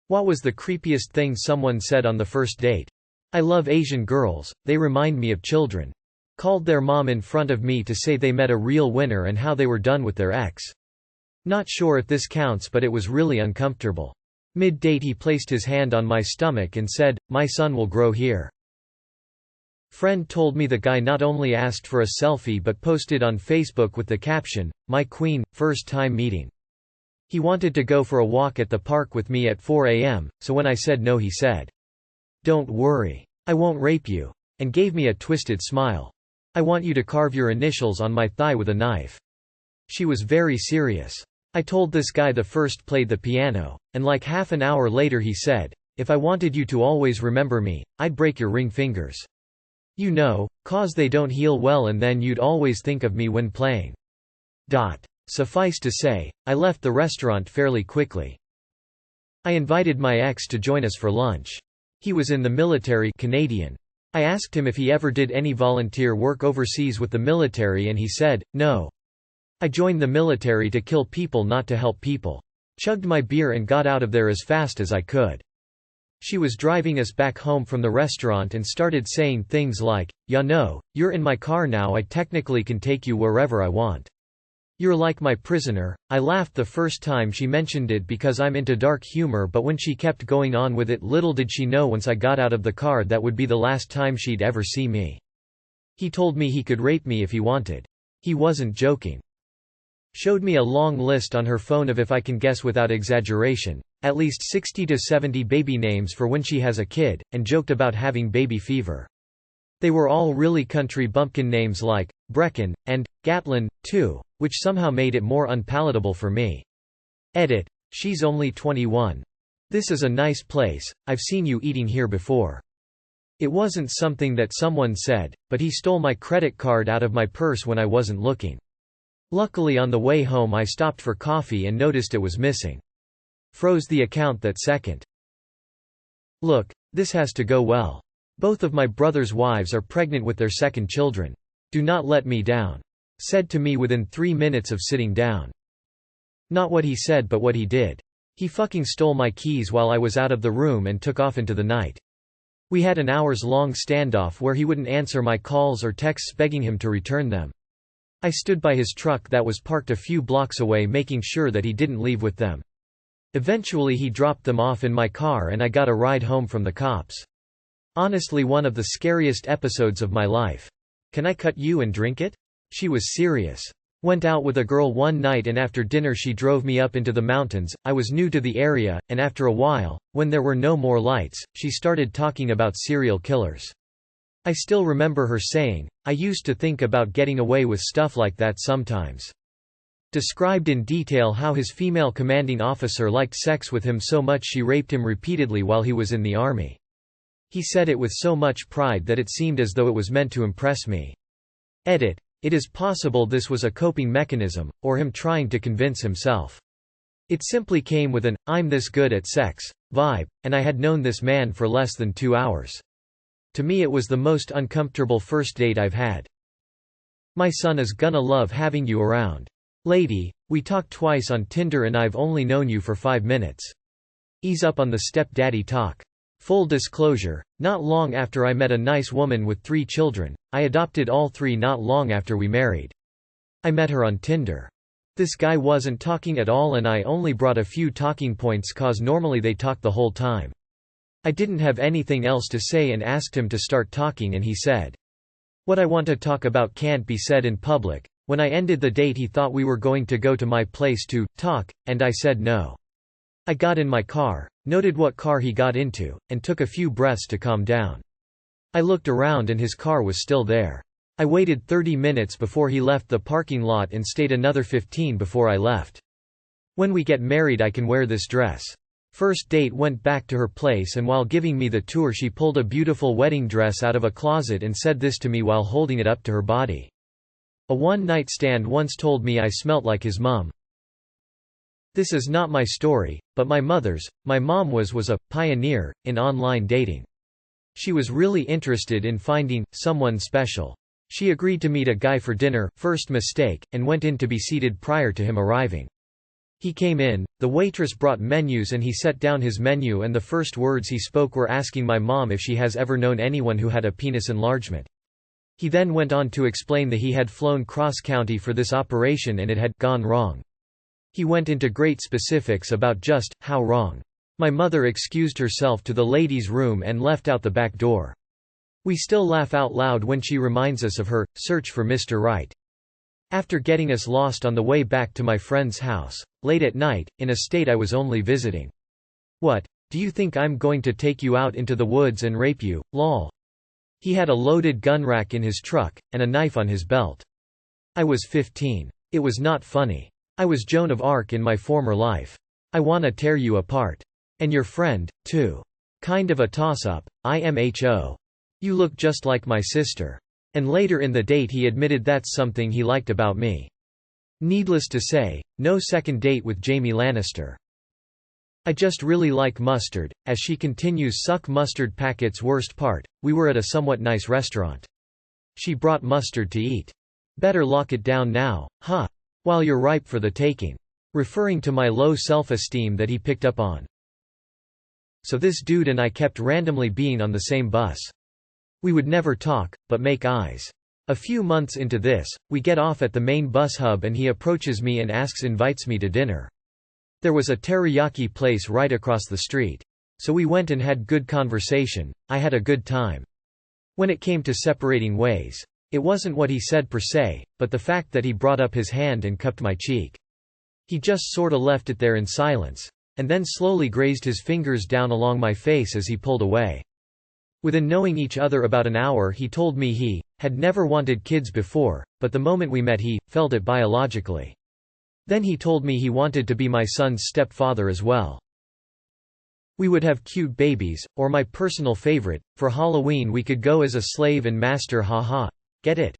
What was the creepiest thing someone said on the first date? I love Asian girls, they remind me of children. Called their mom in front of me to say they met a real winner and how they were done with their ex. Not sure if this counts, but it was really uncomfortable. Mid-date he placed his hand on my stomach and said, "My son will grow here." Friend told me the guy not only asked for a selfie but posted on Facebook with the caption, "My queen, first time meeting." He wanted to go for a walk at the park with me at 4 a.m., so when I said no he said, "Don't worry. I won't rape you," and gave me a twisted smile. "I want you to carve your initials on my thigh with a knife." She was very serious. I told this guy the first played the piano, and like half an hour later he said, "If I wanted you to always remember me, I'd break your ring fingers. You know, 'cause they don't heal well and then you'd always think of me when playing." Suffice to say, I left the restaurant fairly quickly. I invited my ex to join us for lunch. He was in the military Canadian. I asked him if he ever did any volunteer work overseas with the military and he said, "No. I joined the military to kill people, not to help people." Chugged my beer and got out of there as fast as I could. She was driving us back home from the restaurant and started saying things like, "Ya know, you're in my car now, I technically can take you wherever I want. You're like my prisoner." I laughed the first time she mentioned it because I'm into dark humor, but when she kept going on with it, little did she know once I got out of the car that would be the last time she'd ever see me. He told me he could rape me if he wanted. He wasn't joking. Showed me a long list on her phone of, if I can guess without exaggeration, at least 60 to 70 baby names for when she has a kid, and joked about having baby fever. They were all really country bumpkin names like Brecken, and Gatlin, too, which somehow made it more unpalatable for me. Edit. She's only 21. This is a nice place, I've seen you eating here before. It wasn't something that someone said, but he stole my credit card out of my purse when I wasn't looking. Luckily on the way home I stopped for coffee and noticed it was missing. Froze the account that second. Look, this has to go well. Both of my brother's wives are pregnant with their second children. Do not let me down. Said to me within 3 minutes of sitting down. Not what he said but what he did. He fucking stole my keys while I was out of the room and took off into the night. We had an hours-long standoff where he wouldn't answer my calls or texts begging him to return them. I stood by his truck that was parked a few blocks away making sure that he didn't leave with them. Eventually he dropped them off in my car and I got a ride home from the cops. Honestly, one of the scariest episodes of my life. Can I cut you and drink it? She was serious. Went out with a girl one night and after dinner she drove me up into the mountains. I was new to the area, and after a while, when there were no more lights, she started talking about serial killers. I still remember her saying, "I used to think about getting away with stuff like that sometimes." Described in detail how his female commanding officer liked sex with him so much she raped him repeatedly while he was in the army. He said it with so much pride that it seemed as though it was meant to impress me. Edit. It is possible this was a coping mechanism, or him trying to convince himself. It simply came with an, "I'm this good at sex" vibe, and I had known this man for less than 2 hours. To me it was the most uncomfortable first date I've had. My son is gonna love having you around. Lady, we talked twice on Tinder and I've only known you for 5 minutes. Ease up on the step-daddy talk. Full disclosure, not long after I met a nice woman with 3 children, I adopted all 3 not long after we married. I met her on Tinder. This guy wasn't talking at all and I only brought a few talking points cause normally they talk the whole time. I didn't have anything else to say and asked him to start talking and he said, "What I want to talk about can't be said in public." When I ended the date he thought we were going to go to my place to talk, and I said no. I got in my car, noted what car he got into, and took a few breaths to calm down. I looked around and his car was still there. I waited 30 minutes before he left the parking lot and stayed another 15 before I left. When we get married I can wear this dress. First date went back to her place and while giving me the tour she pulled a beautiful wedding dress out of a closet and said this to me while holding it up to her body. A one-night stand once told me I smelt like his mom. This is not my story, but my mother's. My mom was a pioneer in online dating. She was really interested in finding someone special. She agreed to meet a guy for dinner, first mistake, and went in to be seated prior to him arriving. He came in, the waitress brought menus and he set down his menu and the first words he spoke were asking my mom if she has ever known anyone who had a penis enlargement. He then went on to explain that he had flown cross-county for this operation and it had gone wrong. He went into great specifics about just how wrong. My mother excused herself to the ladies' room and left out the back door. We still laugh out loud when she reminds us of her search for Mr. Right. After getting us lost on the way back to my friend's house, late at night, in a state I was only visiting. "What, do you think I'm going to take you out into the woods and rape you, lol?" He had a loaded gun rack in his truck, and a knife on his belt. I was 15. It was not funny. I was Joan of Arc in my former life. I wanna tear you apart. And your friend, too. Kind of a toss-up, IMHO. You look just like my sister. And later in the date he admitted that's something he liked about me. Needless to say, no second date with Jamie Lannister. I just really like mustard. As she continues, suck mustard packets. Worst part, we were at a somewhat nice restaurant. She brought mustard to eat. Better lock it down now, huh? While you're ripe for the taking. Referring to my low self-esteem that he picked up on. So this dude and I kept randomly being on the same bus. We would never talk, but make eyes. A few months into this, we get off at the main bus hub and he approaches me and invites me to dinner. There was a teriyaki place right across the street. So we went and had good conversation. I had a good time. When it came to separating ways, it wasn't what he said per se, but the fact that he brought up his hand and cupped my cheek. He just sorta left it there in silence, and then slowly grazed his fingers down along my face as he pulled away. Within knowing each other about an hour he told me he had never wanted kids before, but the moment we met he felt it biologically. Then he told me he wanted to be my son's stepfather as well. We would have cute babies, or my personal favorite, for Halloween we could go as a slave and master, haha. Get it?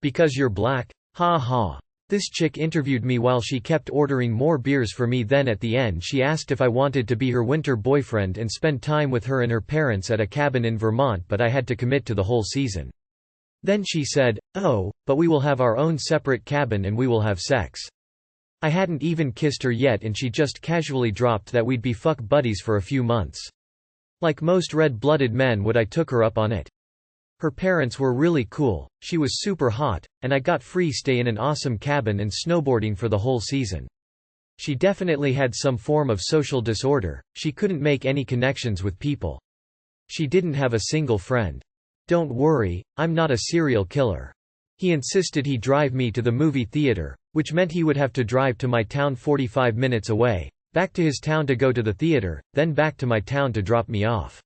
Because you're black? Ha ha. This chick interviewed me while she kept ordering more beers for me. Then at the end she asked if I wanted to be her winter boyfriend and spend time with her and her parents at a cabin in Vermont, but I had to commit to the whole season. Then she said, "Oh, but we will have our own separate cabin and we will have sex." I hadn't even kissed her yet and she just casually dropped that we'd be fuck buddies for a few months. Like most red-blooded men I took her up on it. Her parents were really cool, she was super hot, and I got free stay in an awesome cabin and snowboarding for the whole season. She definitely had some form of social disorder, she couldn't make any connections with people. She didn't have a single friend. Don't worry, I'm not a serial killer. He insisted he drive me to the movie theater, which meant he would have to drive to my town 45 minutes away, back to his town to go to the theater, then back to my town to drop me off.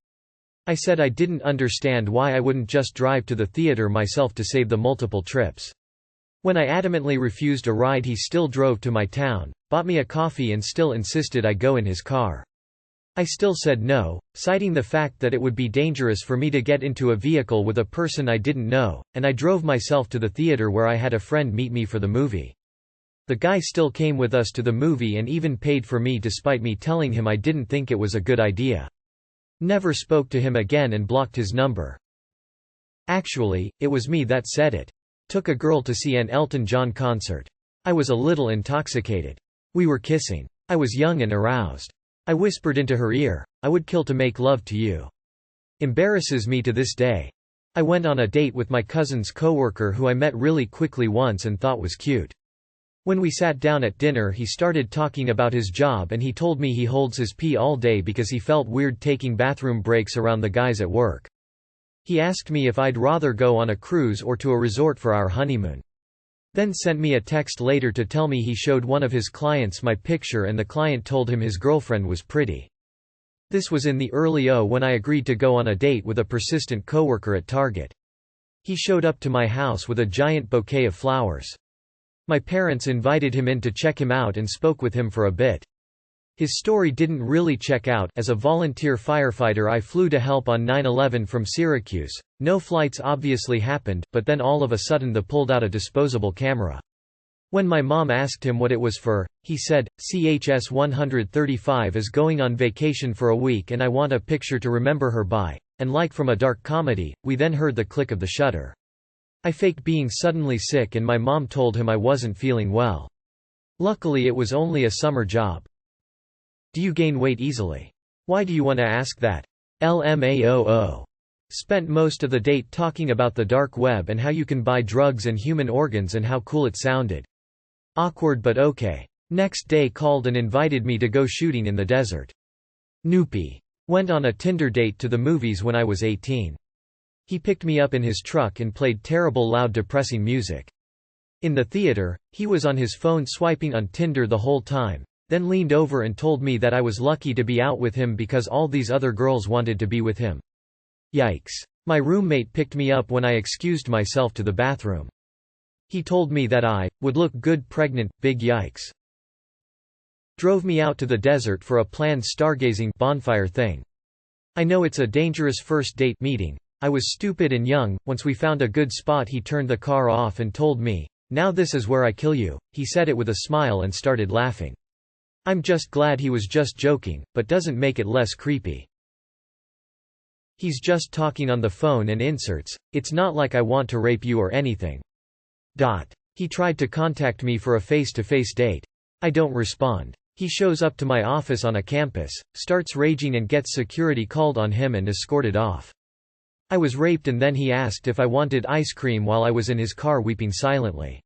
I said I didn't understand why I wouldn't just drive to the theater myself to save the multiple trips. When I adamantly refused a ride he still drove to my town, bought me a coffee and still insisted I go in his car. I still said no, citing the fact that it would be dangerous for me to get into a vehicle with a person I didn't know, and I drove myself to the theater where I had a friend meet me for the movie. The guy still came with us to the movie and even paid for me despite me telling him I didn't think it was a good idea. Never spoke to him again and blocked his number. Actually, it was me that said it. Took a girl to see an Elton John concert. I was a little intoxicated. We were kissing. I was young and aroused. I whispered into her ear, "I would kill to make love to you." Embarrasses me to this day. I went on a date with my cousin's coworker who I met really quickly once and thought was cute. When we sat down at dinner he started talking about his job and he told me he holds his pee all day because he felt weird taking bathroom breaks around the guys at work. He asked me if I'd rather go on a cruise or to a resort for our honeymoon. Then sent me a text later to tell me he showed one of his clients my picture and the client told him his girlfriend was pretty. This was in the early when I agreed to go on a date with a persistent coworker at Target. He showed up to my house with a giant bouquet of flowers. My parents invited him in to check him out and spoke with him for a bit. His story didn't really check out. As a volunteer firefighter I flew to help on 9/11 from Syracuse. No flights obviously happened, but then all of a sudden they pulled out a disposable camera. When my mom asked him what it was for, he said, "CHS 135 is going on vacation for a week and I want a picture to remember her by." And like from a dark comedy, we then heard the click of the shutter. I faked being suddenly sick and my mom told him I wasn't feeling well. Luckily it was only a summer job. Do you gain weight easily? Why do you want to ask that? LMAOO. Spent most of the date talking about the dark web and how you can buy drugs and human organs and how cool it sounded. Awkward but okay. Next day called and invited me to go shooting in the desert. Noopy. Went on a Tinder date to the movies when I was 18. He picked me up in his truck and played terrible loud depressing music. In the theater, he was on his phone swiping on Tinder the whole time, then leaned over and told me that I was lucky to be out with him because all these other girls wanted to be with him. Yikes. My roommate picked me up when I excused myself to the bathroom. He told me that I would look good pregnant, big yikes. Drove me out to the desert for a planned stargazing bonfire thing. I know it's a dangerous first date meeting. I was stupid and young. Once we found a good spot, he turned the car off and told me, "Now this is where I kill you." He said it with a smile and started laughing. I'm just glad he was just joking, but doesn't make it less creepy. He's just talking on the phone and inserts, "It's not like I want to rape you or anything." He tried to contact me for a face-to-face date. I don't respond. He shows up to my office on a campus, starts raging and gets security called on him and escorted off. I was raped and then he asked if I wanted ice cream while I was in his car weeping silently.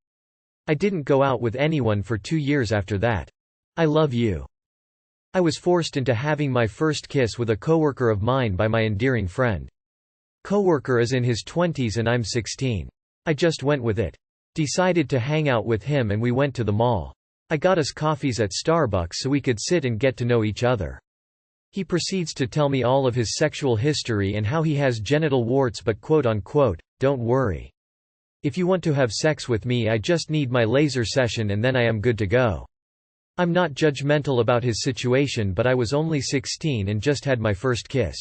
I didn't go out with anyone for 2 years after that. I love you. I was forced into having my first kiss with a coworker of mine by my endearing friend. Coworker is in his 20s and I'm 16. I just went with it. Decided to hang out with him and we went to the mall. I got us coffees at Starbucks so we could sit and get to know each other. He proceeds to tell me all of his sexual history and how he has genital warts but quote-unquote, "Don't worry. If you want to have sex with me I just need my laser session and then I am good to go." I'm not judgmental about his situation but I was only 16 and just had my first kiss.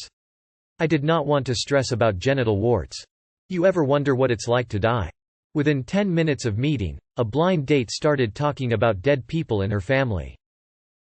I did not want to stress about genital warts. You ever wonder what it's like to die? Within 10 minutes of meeting, a blind date started talking about dead people in her family.